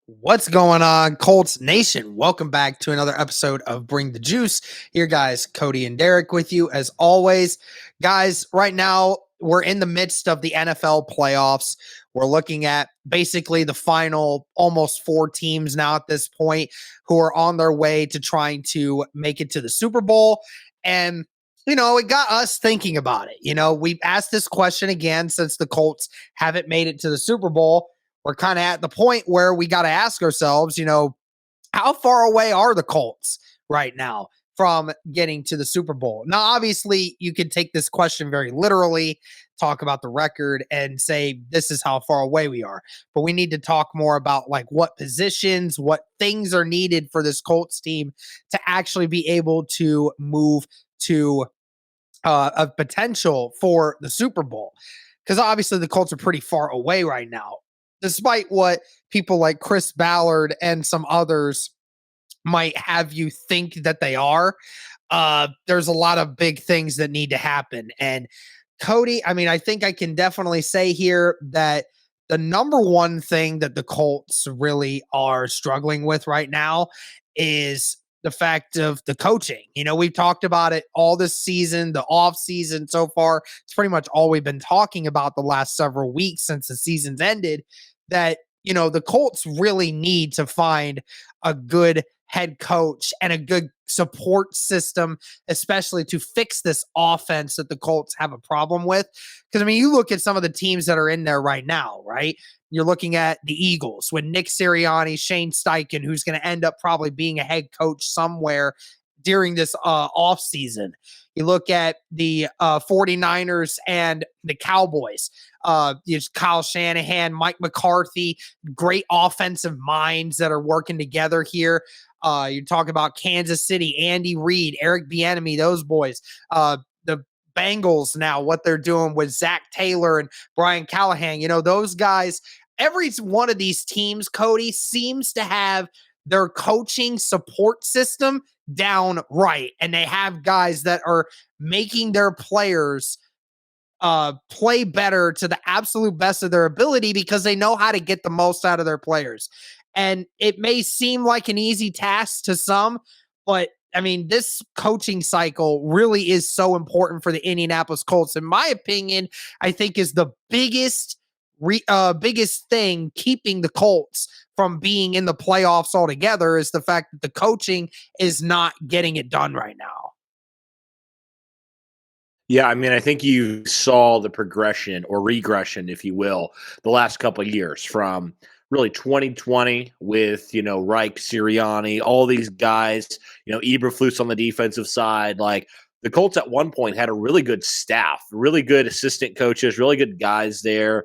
What's going on, Colts Nation? Welcome back to another episode of Bring the Juice. Here, guys, Cody and Derek with you as always. Guys, right now we're in the midst of the NFL playoffs. We're looking at basically the final almost four teams now at this point who are on their way to trying to make it to the Super Bowl. And it got us thinking about it. We've asked this question again since the Colts haven't made it to the Super Bowl. We're kind of at the point where we got to ask ourselves, how far away are the Colts right now from getting to the Super Bowl? Now, obviously, you can take this question very literally, talk about the record, and say this is how far away we are. But we need to talk more about like what positions, what things are needed for this Colts team to actually be able to move to a potential for the Super Bowl. Because obviously the Colts are pretty far away right now, despite what people like Chris Ballard and some others might have you think that they are. There's a lot of big things that need to happen. And Cody, I think I can definitely say here that the number one thing that the Colts really are struggling with right now is the fact of the coaching. We've talked about it all this season, the off season so far. It's pretty much all we've been talking about the last several weeks since the season's ended. That, the Colts really need to find a good head coach and a good support system, especially to fix this offense that the Colts have a problem with. Because, you look at some of the teams that are in there right now, right? You're looking at the Eagles with Nick Sirianni, Shane Steichen, who's going to end up probably being a head coach somewhere during this offseason. You look at the 49ers and the Cowboys. Kyle Shanahan, Mike McCarthy, great offensive minds that are working together here. You talk about Kansas City, Andy Reid, Eric Bieniemy, those boys. The Bengals now, what they're doing with Zach Taylor and Brian Callahan. Those guys, every one of these teams, Cody, seems to have their coaching support system down right. And they have guys that are making their players play better to the absolute best of their ability because they know how to get the most out of their players. And it may seem like an easy task to some, but this coaching cycle really is so important for the Indianapolis Colts. In my opinion, I think is the biggest thing keeping the Colts from being in the playoffs altogether is the fact that the coaching is not getting it done right now. Yeah, I think you saw the progression or regression, if you will, the last couple of years from really 2020 with, Reich, Sirianni, all these guys, Eberflus on the defensive side. Like the Colts at one point had a really good staff, really good assistant coaches, really good guys there.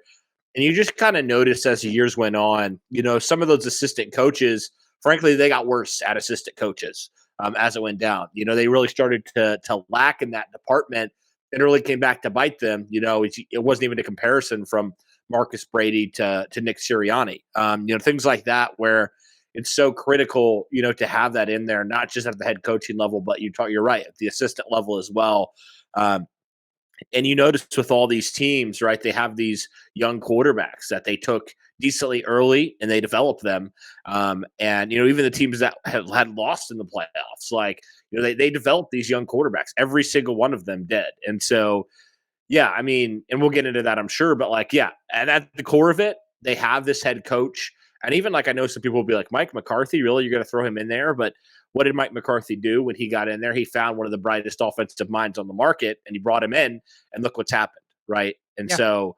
And you just kind of noticed as the years went on, some of those assistant coaches, frankly, they got worse at assistant coaches as it went down. They really started to lack in that department. It really came back to bite them. It wasn't even a comparison from Marcus Brady to Nick Sirianni. Things like that where it's so critical, to have that in there, not just at the head coaching level, but you're right, at the assistant level as well. And you notice with all these teams, right, they have these young quarterbacks that they took decently early and they developed them. And even the teams that had lost in the playoffs, like, they developed these young quarterbacks, every single one of them did. And so, yeah, and we'll get into that, I'm sure. But like, yeah, and at the core of it, they have this head coach. And even like, I know some people will be like, Mike McCarthy, really? You're going to throw him in there? But what did Mike McCarthy do when he got in there? He found one of the brightest offensive minds on the market and he brought him in, and look what's happened, right? And so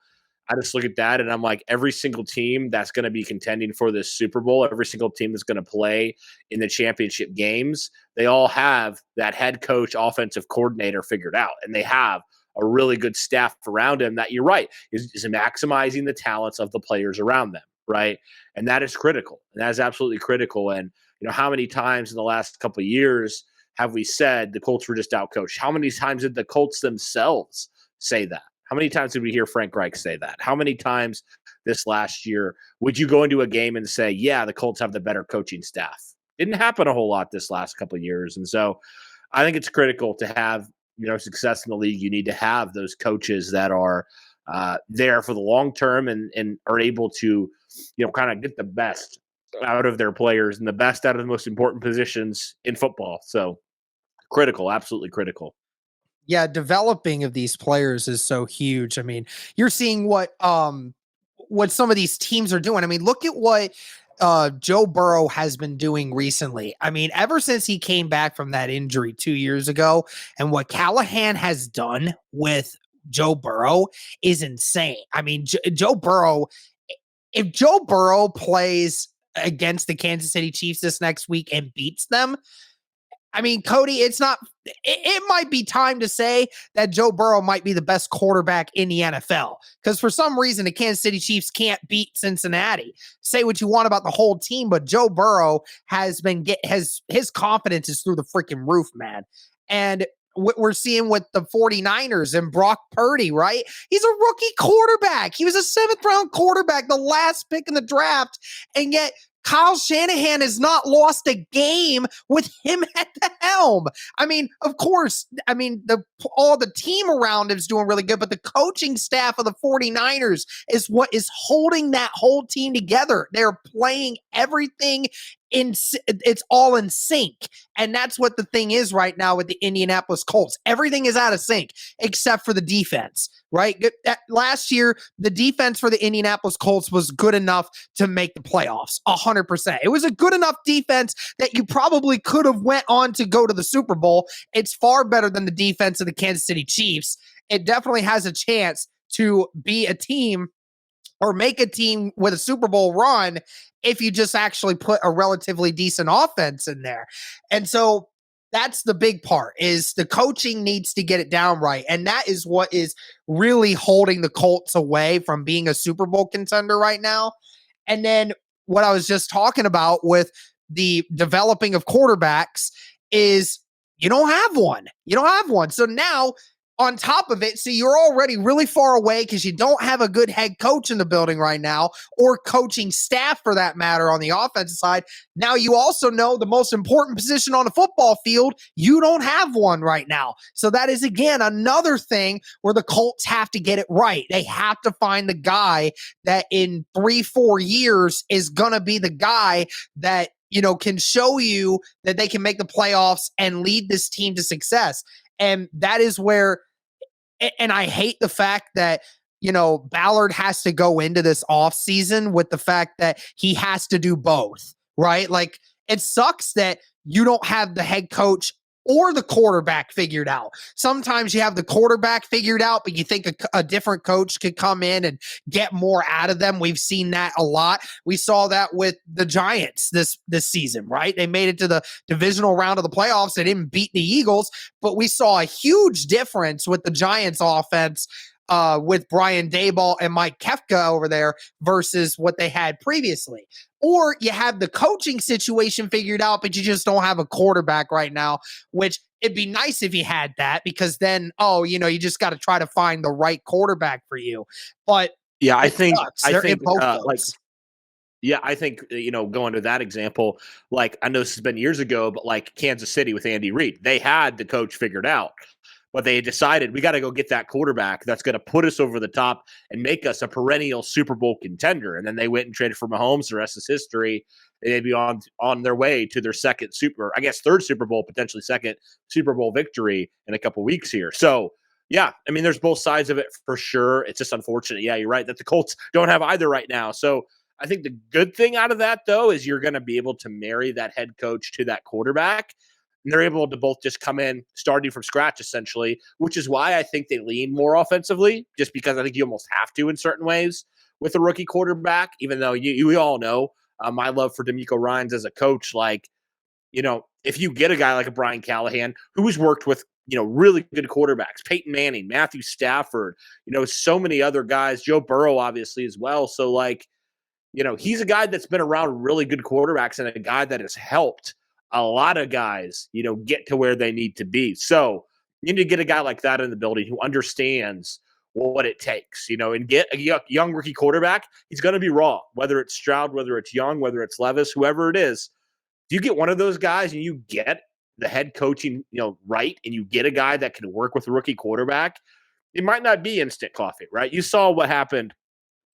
I just look at that and I'm like, every single team that's going to be contending for this Super Bowl, every single team that's going to play in the championship games, they all have that head coach, offensive coordinator figured out. And they have a really good staff around him that, you're right, is maximizing the talents of the players around them, right? And that is critical. And that is absolutely critical. And how many times in the last couple of years have we said the Colts were just outcoached? How many times did the Colts themselves say that? How many times did we hear Frank Reich say that? How many times this last year would you go into a game and say, yeah, the Colts have the better coaching staff? Didn't happen a whole lot this last couple of years. And so I think it's critical to have, success in the league. You need to have those coaches that are there for the long term and are able to, kind of get the best out of their players and the best out of the most important positions in football. So critical, absolutely critical. Yeah, developing of these players is so huge. I mean, you're seeing what some of these teams are doing. I mean, look at what Joe Burrow has been doing recently. I mean, ever since he came back from that injury 2 years ago, and what Callahan has done with Joe Burrow is insane. I mean, Joe Burrow, if Joe Burrow plays against the Kansas City Chiefs this next week and beats them, I mean, Cody, it might be time to say that Joe Burrow might be the best quarterback in the NFL because for some reason the Kansas City Chiefs can't beat Cincinnati. Say what you want about the whole team, but Joe Burrow his confidence is through the freaking roof, man. And what we're seeing with the 49ers and Brock Purdy, right? He's a rookie quarterback. He was a 7th-round quarterback, the last pick in the draft, and yet Kyle Shanahan has not lost a game with him at the helm. I mean, of course, all the team around him is doing really good, but the coaching staff of the 49ers is what is holding that whole team together. They're playing everything it's all in sync. And that's what the thing is right now with the Indianapolis Colts. Everything is out of sync except for the defense, right? Last year, the defense for the Indianapolis Colts was good enough to make the playoffs, 100%. It was a good enough defense that you probably could have went on to go to the Super Bowl. It's far better than the defense of the Kansas City Chiefs. It definitely has a chance to be a team or make a team with a Super Bowl run if you just actually put a relatively decent offense in there. And so that's the big part is the coaching needs to get it down right. And that is what is really holding the Colts away from being a Super Bowl contender right now. And then what I was just talking about with the developing of quarterbacks is you don't have one. You don't have one. So now on top of it, so you're already really far away because you don't have a good head coach in the building right now, or coaching staff for that matter on the offensive side. Now you also know the most important position on the football field, you don't have one right now. So that is, again, another thing where the Colts have to get it right. They have to find the guy that in 3-4 years is going to be the guy that, can show you that they can make the playoffs and lead this team to success. And that is where, and I hate the fact that, Ballard has to go into this offseason with the fact that he has to do both, right? Like, it sucks that you don't have the head coach or the quarterback figured out. Sometimes you have the quarterback figured out, but you think a different coach could come in and get more out of them. We've seen that a lot. We saw that with the Giants this season, right? They made it to the divisional round of the playoffs. They didn't beat the Eagles, but we saw a huge difference with the Giants offense with Brian Daboll and Mike Kefka over there versus what they had previously. Or you have the coaching situation figured out, but you just don't have a quarterback right now, which it'd be nice if you had that because then, you just got to try to find the right quarterback for you. But yeah, I think going to that example, like I know this has been years ago, but like Kansas City with Andy Reid, they had the coach figured out. But they decided we got to go get that quarterback that's going to put us over the top and make us a perennial Super Bowl contender. And then they went and traded for Mahomes. The rest is history. They'd be on their way to their third Super Bowl, potentially second Super Bowl victory in a couple weeks here. So, yeah, I mean, there's both sides of it for sure. It's just unfortunate. Yeah, you're right that the Colts don't have either right now. So I think the good thing out of that, though, is you're going to be able to marry that head coach to that quarterback. And they're able to both just come in starting from scratch, essentially, which is why I think they lean more offensively, just because I think you almost have to in certain ways with a rookie quarterback, even though we all know my love for DeMeco Ryans as a coach. Like, if you get a guy like a Brian Callahan, who's worked with, really good quarterbacks, Peyton Manning, Matthew Stafford, so many other guys, Joe Burrow, obviously, as well. So, like, he's a guy that's been around really good quarterbacks and a guy that has helped a lot of guys, get to where they need to be. So you need to get a guy like that in the building who understands what it takes, and get a young rookie quarterback. He's going to be raw, whether it's Stroud, whether it's Young, whether it's Levis, whoever it is. You get one of those guys and you get the head coaching, right, and you get a guy that can work with a rookie quarterback. It might not be instant coffee, right? You saw what happened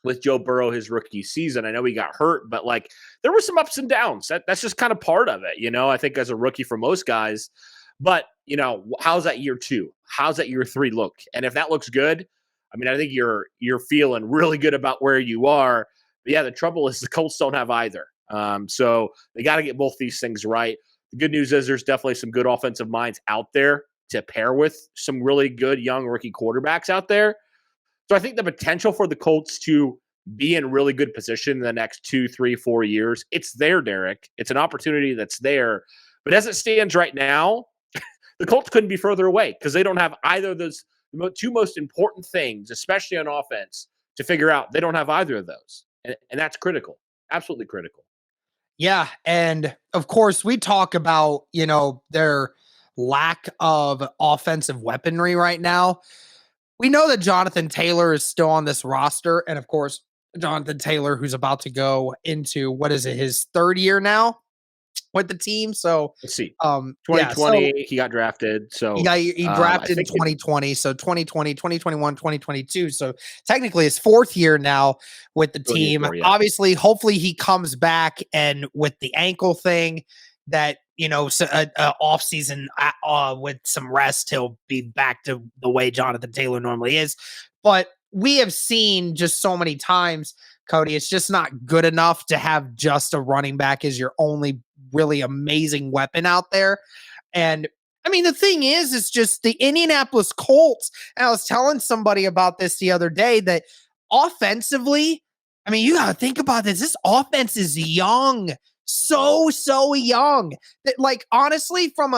with Joe Burrow his rookie season. I know he got hurt, but like there were some ups and downs. That's just kind of part of it, I think as a rookie for most guys. But, how's that year 2? How's that year 3 look? And if that looks good, I mean, I think you're feeling really good about where you are. But yeah, the trouble is the Colts don't have either. So they got to get both these things right. The good news is there's definitely some good offensive minds out there to pair with some really good young rookie quarterbacks out there. So I think the potential for the Colts to be in really good position in the next 2, 3, 4 years, it's there, Derek. It's an opportunity that's there. But as it stands right now, the Colts couldn't be further away because they don't have either of those two most important things, especially on offense, to figure out. They don't have either of those. And that's critical. Absolutely critical. Yeah. And of course, we talk about, their lack of offensive weaponry right now. We know that Jonathan Taylor is still on this roster. And of course, Jonathan Taylor, who's about to go into, his 3rd year now with the team. So let's see. 2020, he got drafted. So he drafted in 2020. So 2020, 2021, 2022. So technically his 4th year now with the team. Obviously, hopefully he comes back, and with the ankle thing that, off season with some rest, he'll be back to the way Jonathan Taylor normally is. But we have seen just so many times, Cody, it's just not good enough to have just a running back as your only really amazing weapon out there. And I mean, the thing is, it's just the Indianapolis Colts. And I was telling somebody about this the other day that offensively, I mean, you got to think about this. This offense is young, so young that, like, honestly, from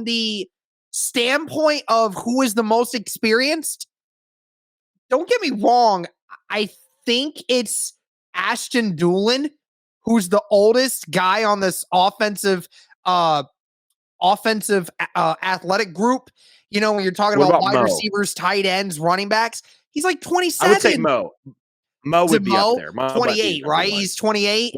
the standpoint of who is the most experienced, don't get me wrong, I think it's Ashton Doolin, who's the oldest guy on this offensive athletic group. When you're talking about wide receivers, tight ends, running backs, he's like 27. I would say Mo. Mo would be up there. 28, right? He's 28.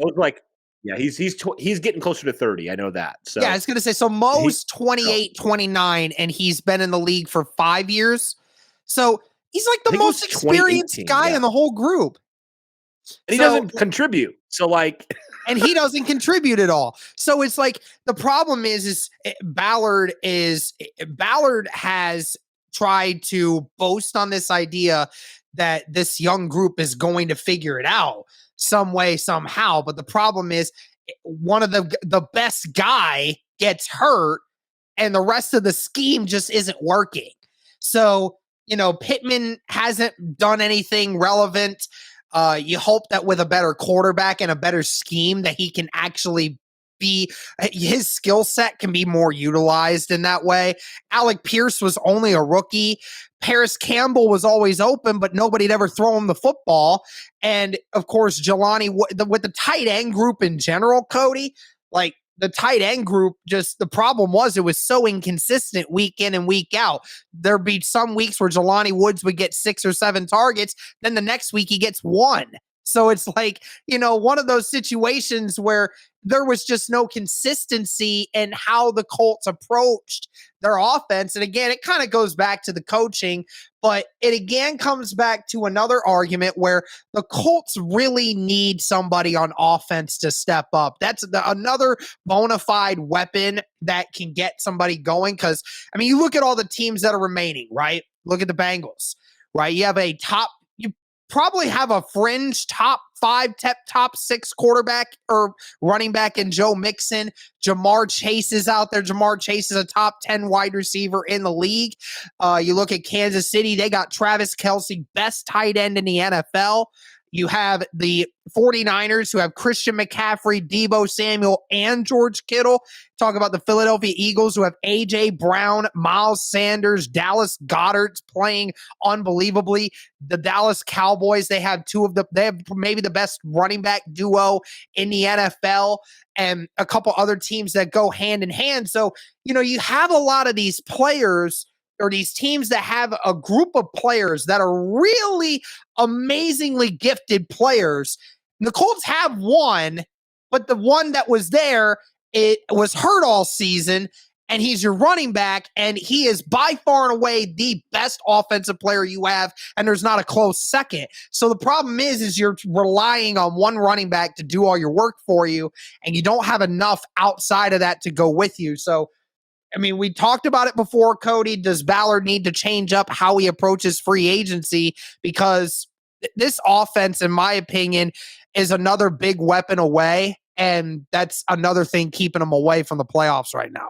Yeah, he's getting closer to 30. I know that. So yeah, I was going to say, so Mo's 28, 29, and he's been in the league for 5 years. So he's like the most experienced guy in the whole group. And he doesn't contribute. So like, and he doesn't contribute at all. So it's like, the problem is Ballard has tried to boast on this idea that this young group is going to figure it out some way, somehow. But the problem is one of the best guy gets hurt and the rest of the scheme just isn't working. So, Pittman hasn't done anything relevant. You hope that with a better quarterback and a better scheme that he can actually his skill set can be more utilized in that way. Alec Pierce was only a rookie. Paris Campbell was always open, but nobody'd ever throw him the football. And of course, Jelani, with the tight end group in general, Cody, like, the tight end group, just the problem was it was so inconsistent week in and week out. There'd be some weeks where Jelani Woods would get 6 or 7 targets. Then the next week he gets 1. So it's like, one of those situations where there was just no consistency in how the Colts approached their offense. And again, it kind of goes back to the coaching, but it again comes back to another argument where the Colts really need somebody on offense to step up. That's another bona fide weapon that can get somebody going. Because, I mean, you look at all the teams that are remaining, right? Look at the Bengals, right? You probably have a fringe top 5, top 6 quarterback or running back in Joe Mixon. Jamar Chase is out there. Jamar Chase is a top 10 wide receiver in the league. You look at Kansas City, they got Travis Kelce, best tight end in the NFL. You have the 49ers who have Christian McCaffrey, Deebo Samuel, and George Kittle. Talk about the Philadelphia Eagles who have A.J. Brown, Miles Sanders, Dallas Goedert's playing unbelievably. The Dallas Cowboys, they have maybe the best running back duo in the NFL, and a couple other teams that go hand in hand. So, you have a lot of these players or these teams that have a group of players that are really amazingly gifted players. The Colts have one, but the one that was there, it was hurt all season. and he's your running back, and he is by far and away the best offensive player you have, and there's not a close second. So the problem is you're relying on one running back to do all your work for you, and you don't have enough outside of that to go with you. So, I mean, we talked about it before, Cody. Does Ballard need to change up how he approaches free agency? Because this offense, in my opinion, is another big weapon away, and that's another thing keeping him away from the playoffs right now.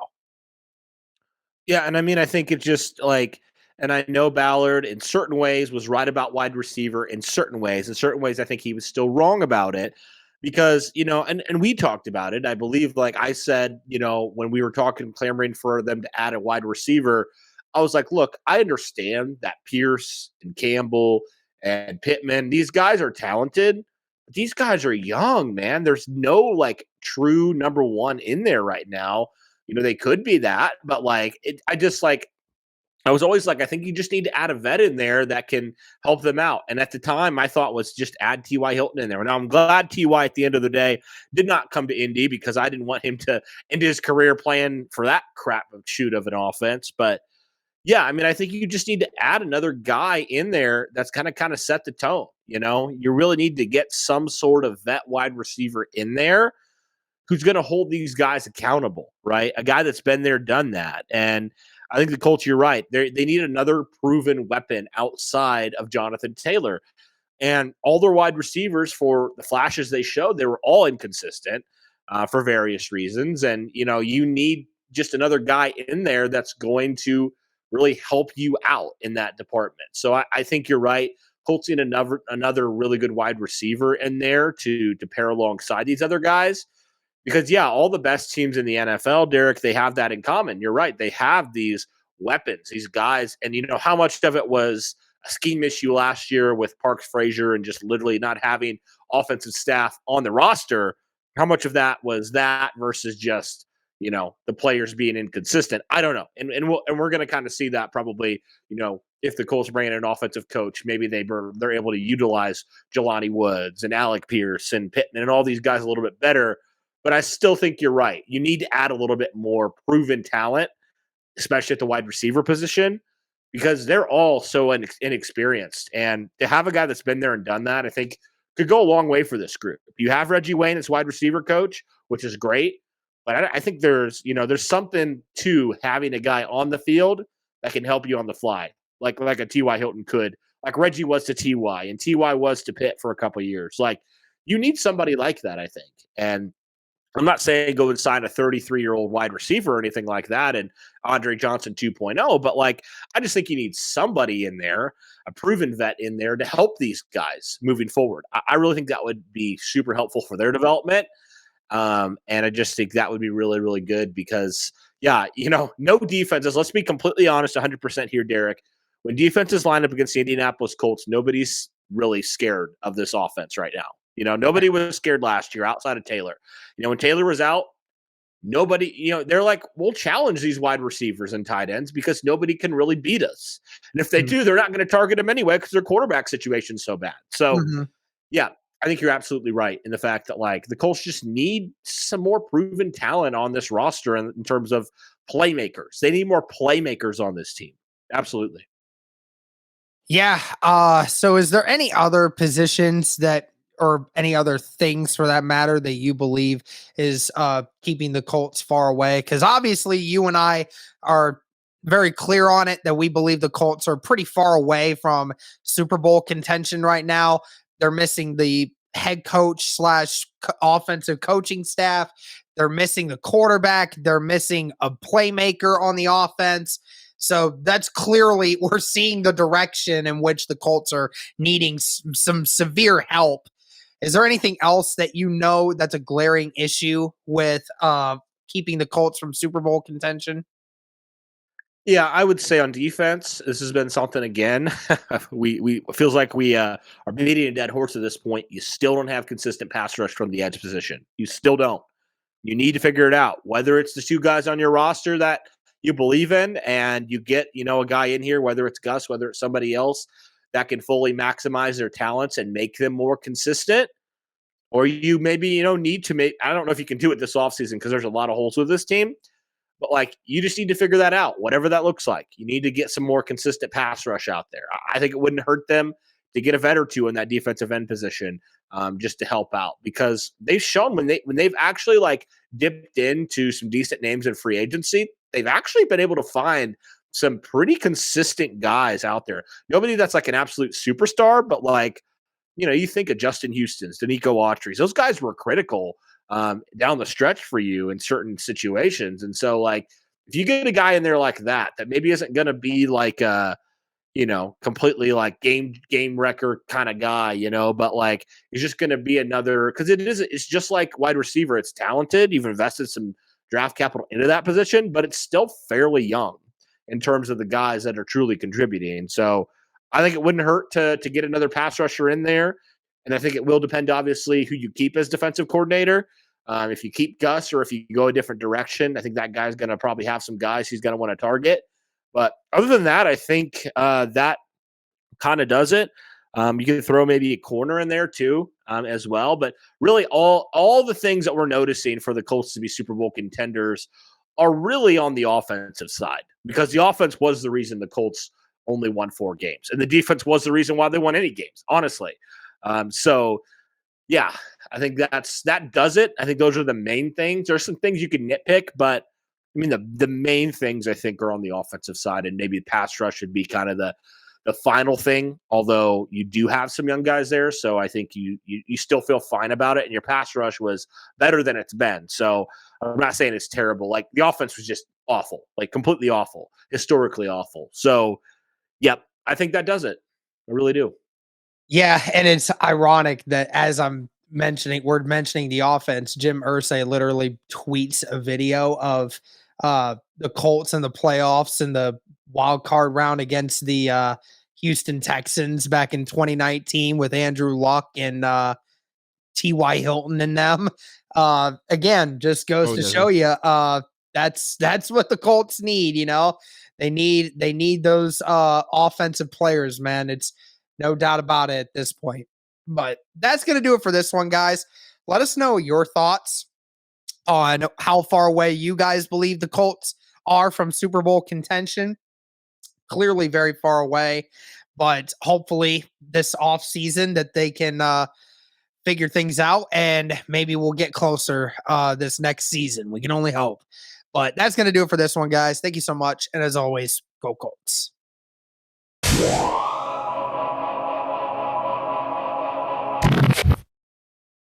Yeah, and I mean, I think it's just like, and I know Ballard in certain ways was right about wide receiver in certain ways. In certain ways, I think he was still wrong about it because, and we talked about it. I believe, like I said, when we were talking, clamoring for them to add a wide receiver, I was like, look, I understand that Pierce and Campbell and Pittman, these guys are talented. But these guys are young, man. There's no like true number one in there right now. They could be that, but like, I was always like, I think you just need to add a vet in there that can help them out. And at the time, my thought was just add T.Y. Hilton in there. Now, I'm glad T.Y. at the end of the day did not come to Indy because I didn't want him to end his career playing for that crap of shoot of an offense. But yeah, I mean, I think you just need to add another guy in there that's kind of set the tone. You really need to get some sort of vet wide receiver in there who's going to hold these guys accountable, right? A guy that's been there, done that. And I think the Colts, you're right. They need another proven weapon outside of Jonathan Taylor. And all their wide receivers, for the flashes they showed, they were all inconsistent for various reasons. And, you need just another guy in there that's going to really help you out in that department. So I think you're right. Colts need another really good wide receiver in there to pair alongside these other guys. Because, yeah, all the best teams in the NFL, Derek, they have that in common. You're right. They have these weapons, these guys. And how much of it was a scheme issue last year with Parks Frazier and just literally not having offensive staff on the roster? How much of that was that versus just, the players being inconsistent? I don't know. And we're going to kind of see that probably, if the Colts bring in an offensive coach, maybe they're able to utilize Jelani Woods and Alec Pierce and Pittman and all these guys a little bit better. But I still think you're right. You need to add a little bit more proven talent, especially at the wide receiver position, because they're all so inexperienced. And to have a guy that's been there and done that, I think could go a long way for this group. You have Reggie Wayne as wide receiver coach, which is great. But I think there's something to having a guy on the field that can help you on the fly, like a T.Y. Hilton could, like Reggie was to T.Y. and T.Y. was to Pitt for a couple of years. Like, you need somebody like that, I think. And I'm not saying go and sign a 33-year-old wide receiver or anything like that and Andre Johnson 2.0, but like, I just think you need somebody in there, a proven vet in there to help these guys moving forward. I really think that would be super helpful for their development. And I just think that would be really, really good because, yeah, no defenses. Let's be completely honest, 100% here, Derek. When defenses line up against the Indianapolis Colts, nobody's really scared of this offense right now. Nobody was scared last year outside of Taylor. When Taylor was out, nobody, they're like, we'll challenge these wide receivers and tight ends because nobody can really beat us. And if they do, they're not going to target them anyway because their quarterback situation's so bad. So, yeah, I think you're absolutely right in the fact that, like, the Colts just need some more proven talent on this roster in terms of playmakers. They need more playmakers on this team. Absolutely. Yeah. So is there any other positions or any other things for that matter that you believe is keeping the Colts far away? Because obviously you and I are very clear on it that we believe the Colts are pretty far away from Super Bowl contention right now. They're missing the head coach slash offensive coaching staff. They're missing the quarterback. They're missing a playmaker on the offense. So that's clearly, we're seeing the direction in which the Colts are needing some severe help. Is there anything else that that's a glaring issue with keeping the Colts from Super Bowl contention? Yeah, I would say on defense, this has been something again. we feels like we are beating a dead horse at this point. You still don't have consistent pass rush from the edge position. You still don't. You need to figure it out. Whether it's the two guys on your roster that you believe in, and you get a guy in here, whether it's Gus, whether it's somebody else that can fully maximize their talents and make them more consistent, or you maybe need to make. I don't know if you can do it this offseason because there's a lot of holes with this team. But like, you just need to figure that out, whatever that looks like. You need to get some more consistent pass rush out there. I think it wouldn't hurt them to get a vet or two in that defensive end position, just to help out, because they've shown when they've actually like dipped into some decent names in free agency, they've actually been able to find some pretty consistent guys out there. Nobody that's like an absolute superstar, but like, you think of Justin Houston's, Danico Autry's, those guys were critical down the stretch for you in certain situations. And so, like, if you get a guy in there like that maybe isn't going to be like a, completely like game wrecker kind of guy, but like, he's just going to be another, because it's just like wide receiver. It's talented. You've invested some draft capital into that position, but it's still fairly young in terms of the guys that are truly contributing. So I think it wouldn't hurt to get another pass rusher in there. And I think it will depend, obviously, who you keep as defensive coordinator. If you keep Gus or if you go a different direction, I think that guy's going to probably have some guys he's going to want to target. But other than that, I think that kind of does it. You can throw maybe a corner in there too, as well. But really, all the things that we're noticing for the Colts to be Super Bowl contenders are really on the offensive side, because the offense was the reason the Colts only won 4 games, and the defense was the reason why they won any games, honestly. So yeah, I think that does it. I think those are the main things. There's some things you can nitpick, but I mean, the main things I think are on the offensive side, and maybe pass rush should be kind of the final thing, although you do have some young guys there. So I think you still feel fine about it. And your pass rush was better than it's been. So I'm not saying it's terrible. Like, the offense was just awful, like completely awful, historically awful. So, yep, I think that does it. I really do. Yeah, and it's ironic that as we're mentioning the offense, Jim Irsay literally tweets a video of the Colts in the playoffs in the wild card round against the Houston Texans back in 2019 with Andrew Luck and T.Y. Hilton in them. Again, just goes to show you that's what the Colts need, They need those offensive players, man. It's no doubt about it at this point. But that's going to do it for this one, guys. Let us know your thoughts on how far away you guys believe the Colts are from Super Bowl contention. Clearly very far away, but hopefully this offseason that they can figure things out, and maybe we'll get closer this next season. We can only hope. But that's going to do it for this one, guys. Thank you so much. And as always, go Colts.